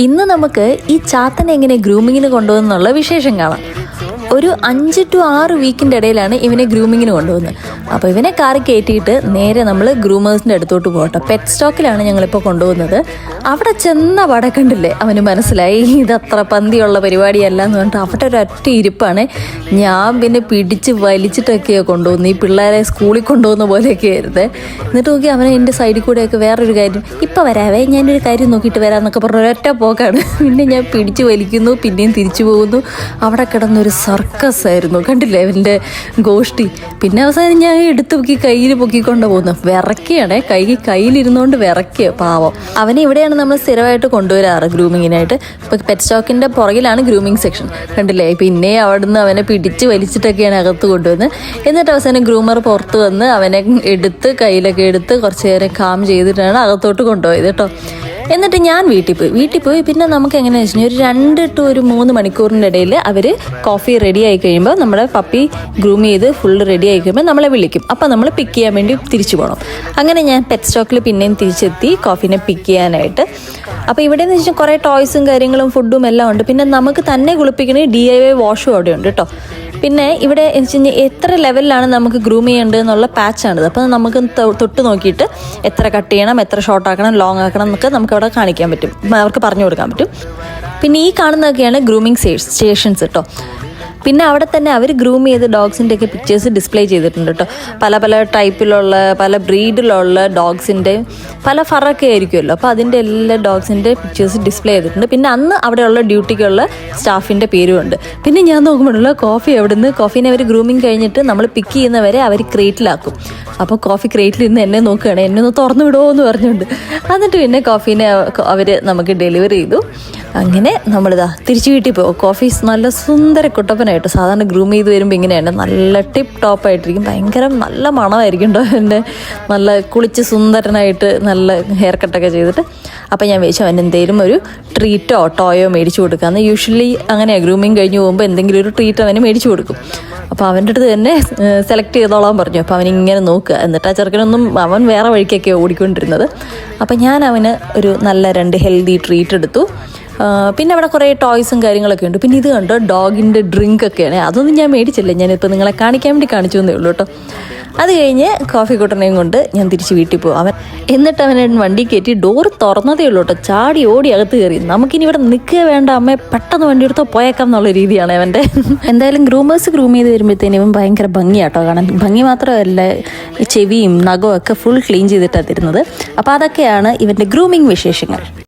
ഇന്ന് നമുക്ക് ഈ ചാത്തനെ എങ്ങനെ ഗ്രൂമിങ്ങിന് കൊണ്ടുപോകുന്നുള്ള വിശേഷം കാണാം. ഒരു 5 to 6 വീക്കിൻ്റെ ഇടയിലാണ് ഇവനെ ഗ്രൂമിങ്ങിന് കൊണ്ടുപോകുന്നത്. അപ്പോൾ ഇവനെ കാറി കയറ്റിയിട്ട് നേരെ നമ്മൾ ഗ്രൂമേഴ്സിൻ്റെ അടുത്തോട്ട് പോകട്ടെ. പെറ്റ് സ്റ്റോക്കിലാണ് ഞങ്ങളിപ്പോൾ കൊണ്ടുപോകുന്നത്. അവിടെ ചെന്ന പടം കണ്ടില്ലേ, അവന് മനസ്സിലായി ഇതത്ര പന്തിയുള്ള പരിപാടിയല്ല എന്ന് പറഞ്ഞിട്ട് അവിടെ ഒരൊറ്റ ഇരിപ്പാണ്. ഞാൻ പിന്നെ പിടിച്ച് വലിച്ചിട്ടൊക്കെയാണ് കൊണ്ടുപോകുന്നത്. ഈ പിള്ളേരെ സ്കൂളിൽ കൊണ്ടുപോകുന്ന പോലെയൊക്കെ ആയിരുന്നത്. എന്നിട്ട് നോക്കി അവനെ എൻ്റെ സൈഡിൽ കൂടെയൊക്കെ വേറൊരു കാര്യം, ഇപ്പം വരാവേ ഞാനൊരു കാര്യം നോക്കിയിട്ട് വരാമെന്നൊക്കെ പറഞ്ഞ ഒരൊറ്റ പോക്കാണ്. പിന്നെ ഞാൻ പിടിച്ച് വലിക്കുന്നു, പിന്നെയും തിരിച്ചു പോകുന്നു. അവിടെ കിടന്നൊരു സർക്കസ് ആയിരുന്നു, കണ്ടില്ലേ അവൻ്റെ ഗോഷ്ടി. പിന്നെ അവസാനം ഞാൻ എടുത്തു പൊക്കി കയ്യിൽ പൊക്കിക്കൊണ്ട് പോകുന്നു. വിറക്കുകയാണേ, കയ്യിലിരുന്നുകൊണ്ട് വിറക്കുക പാവം. അവനെ ഇവിടെയാണ് നമ്മൾ സ്ഥിരമായിട്ട് കൊണ്ടുവരാറ് ഗ്രൂമിങ്ങിനായിട്ട്. ഇപ്പോൾ പെറ്റ് സ്റ്റോക്കിൻ്റെ പുറകിലാണ് ഗ്രൂമിങ് സെക്ഷൻ, കണ്ടില്ലേ. പിന്നെ അവിടുന്ന് അവനെ പിടിച്ച് വലിച്ചിട്ടൊക്കെയാണ് അകത്ത് കൊണ്ടുവന്ന്. എന്നിട്ട് അവസാനം ഗ്രൂമർ പുറത്ത് വന്ന് അവനെ എടുത്ത് കയ്യിലൊക്കെ എടുത്ത് കുറച്ച് നേരം കാം ചെയ്തിട്ടാണ് അകത്തോട്ട് കൊണ്ടുപോയത് കേട്ടോ. എന്നിട്ട് ഞാൻ വീട്ടിൽ പോയി പിന്നെ നമുക്ക് എങ്ങനെയാണെന്ന് വെച്ച് കഴിഞ്ഞാൽ ഒരു 2 to 3 മണിക്കൂറിൻ്റെ ഇടയിൽ അവർ കോഫി റെഡി ആയി കഴിയുമ്പോൾ നമ്മുടെ പപ്പി ഗ്രൂം ചെയ്ത് ഫുള്ള് റെഡി ആയി കഴിയുമ്പോൾ നമ്മളെ വിളിക്കും. അപ്പോൾ നമ്മൾ പിക്ക് ചെയ്യാൻ വേണ്ടി തിരിച്ചു പോകണം. അങ്ങനെ ഞാൻ പെറ്റ് സ്റ്റോക്കിൽ പിന്നെയും തിരിച്ചെത്തി കോഫീനെ പിക്ക് ചെയ്യാനായിട്ട്. അപ്പോൾ ഇവിടെയെന്ന് വെച്ചാൽ കുറേ ടോയ്സും കാര്യങ്ങളും ഫുഡും എല്ലാം ഉണ്ട്. പിന്നെ നമുക്ക് തന്നെ കുളിപ്പിക്കണ DIY വാഷും അവിടെ ഉണ്ട് കേട്ടോ. പിന്നെ ഇവിടെ എന്ന് വെച്ച് കഴിഞ്ഞാൽ എത്ര ലെവലിലാണ് നമുക്ക് ഗ്രൂം ചെയ്യേണ്ടത് എന്നുള്ള പാച്ചാണിത്. അപ്പോൾ നമുക്ക് തൊട്ട് നോക്കിയിട്ട് എത്ര കട്ട് ചെയ്യണം, എത്ര ഷോർട്ട് ആക്കണം, ലോങ് ആക്കണം എന്നൊക്കെ നമുക്ക് അവിടെ കാണിക്കാൻ പറ്റും, അവർക്ക് പറഞ്ഞു കൊടുക്കാൻ പറ്റും. പിന്നെ ഈ കാണുന്നതൊക്കെയാണ് ഗ്രൂമിങ് സ്റ്റേഷൻസ് കേട്ടോ. പിന്നെ അവിടെ തന്നെ അവർ ഗ്രൂം ചെയ്ത് ഡോഗ്സിൻ്റെ ഒക്കെ പിക്ചേഴ്സ് ഡിസ്പ്ലേ ചെയ്തിട്ടുണ്ട് കേട്ടോ. പല ടൈപ്പിലുള്ള പല ബ്രീഡിലുള്ള ഡോഗ്സിൻ്റെ പല ഫറൊക്കെ ആയിരിക്കുമല്ലോ. അപ്പോൾ അതിൻ്റെ എല്ലാ ഡോഗ്സിൻ്റെ പിക്ചേഴ്സ് ഡിസ്പ്ലേ ചെയ്തിട്ടുണ്ട്. പിന്നെ അന്ന് അവിടെയുള്ള ഡ്യൂട്ടിക്കുള്ള സ്റ്റാഫിൻ്റെ പേരുമുണ്ട്. പിന്നെ ഞാൻ നോക്കുമ്പോഴുള്ള കോഫീനെ അവർ ഗ്രൂമിങ് കഴിഞ്ഞിട്ട് നമ്മൾ പിക്ക് ചെയ്യുന്നവരെ അവർ ക്രേറ്റിലാക്കും. അപ്പോൾ കോഫി ക്രേറ്റിലിരുന്ന് എന്നെ നോക്കുകയാണ്, എന്നെ ഒന്ന് തുറന്നു വിടുമോ എന്ന് പറഞ്ഞുകൊണ്ട്. എന്നിട്ട് പിന്നെ കോഫീനെ അവർ നമുക്ക് ഡെലിവറി ചെയ്തു. അങ്ങനെ നമ്മളിതാ തിരിച്ചു വീട്ടിൽ പോകും. കോഫി നല്ല സുന്ദര കുട്ടപ്പനായിട്ട്, സാധാരണ ഗ്രൂം ചെയ്ത് വരുമ്പോൾ ഇങ്ങനെയാണ് നല്ല ടിപ്പ് ടോപ്പായിട്ടിരിക്കും. ഭയങ്കര നല്ല മണമായിരിക്കും കേട്ടോ. എൻ്റെ നല്ല കുളിച്ച് സുന്ദരനായിട്ട് നല്ല ഹെയർ കട്ടൊക്കെ ചെയ്തിട്ട്. അപ്പോൾ ഞാൻ വിചാരിച്ചു അവൻ എന്തെങ്കിലും ഒരു ട്രീറ്റോ ടോയോ മേടിച്ചു കൊടുക്കാമെന്ന്. യൂഷ്വലി അങ്ങനെയാണ്, ഗ്രൂമിങ് കഴിഞ്ഞ് പോകുമ്പോൾ എന്തെങ്കിലും ഒരു ട്രീറ്റ് അവന് മേടിച്ചു കൊടുക്കും. അപ്പോൾ അവൻ്റെ അടുത്ത് തന്നെ സെലക്ട് ചെയ്തോളാൻ പറഞ്ഞു. അപ്പോൾ അവനിങ്ങനെ നോക്കുക. എന്നിട്ട് ആ ചെറുക്കനൊന്നും അവൻ വേറെ വഴിക്കൊക്കെയാണ് ഓടിക്കൊണ്ടിരുന്നത്. അപ്പോൾ ഞാൻ അവന് ഒരു നല്ല 2 ഹെൽത്തി ട്രീറ്റ് എടുത്തു. പിന്നെ അവിടെ കുറേ ടോയ്സും കാര്യങ്ങളൊക്കെ ഉണ്ട്. പിന്നെ ഇത് കണ്ടോ, ഡോഗിൻ്റെ ഡ്രിങ്ക് ഒക്കെയാണ്. അതൊന്നും ഞാൻ മേടിച്ചില്ല, ഞാനിപ്പോൾ നിങ്ങളെ കാണിക്കാൻ വേണ്ടി കാണിച്ചു എന്നേ ഉള്ളൂ കേട്ടോ. അത് കഴിഞ്ഞ് കോഫി കൂട്ടനെയും കൊണ്ട് ഞാൻ തിരിച്ച് വീട്ടിൽ പോകും. എന്നിട്ട് അവനെ വണ്ടി കയറ്റി ഡോറ് തുറന്നതേ ഉള്ളൂ കേട്ടോ. ചാടി ഓടി അകത്ത് കയറി. നമുക്കിനി ഇവിടെ നിൽക്കുക വേണ്ട, അമ്മയെ പെട്ടെന്ന് വണ്ടി എടുത്തോ പോയേക്കാം എന്നുള്ള രീതിയാണ് അവൻ്റെ. എന്തായാലും ഗ്രൂമേഴ്സ് ഗ്രൂം ചെയ്ത് വരുമ്പോഴത്തേനും ഇവൻ ഭയങ്കര ഭംഗിയാട്ടോ കാണാൻ. ഭംഗി മാത്രമല്ല, ചെവിയും നഖവും ഒക്കെ ഫുൾ ക്ലീൻ ചെയ്തിട്ടാണ് തരുന്നത്. അപ്പോൾ അതൊക്കെയാണ് ഇവൻ്റെ ഗ്രൂമിങ് വിശേഷങ്ങൾ.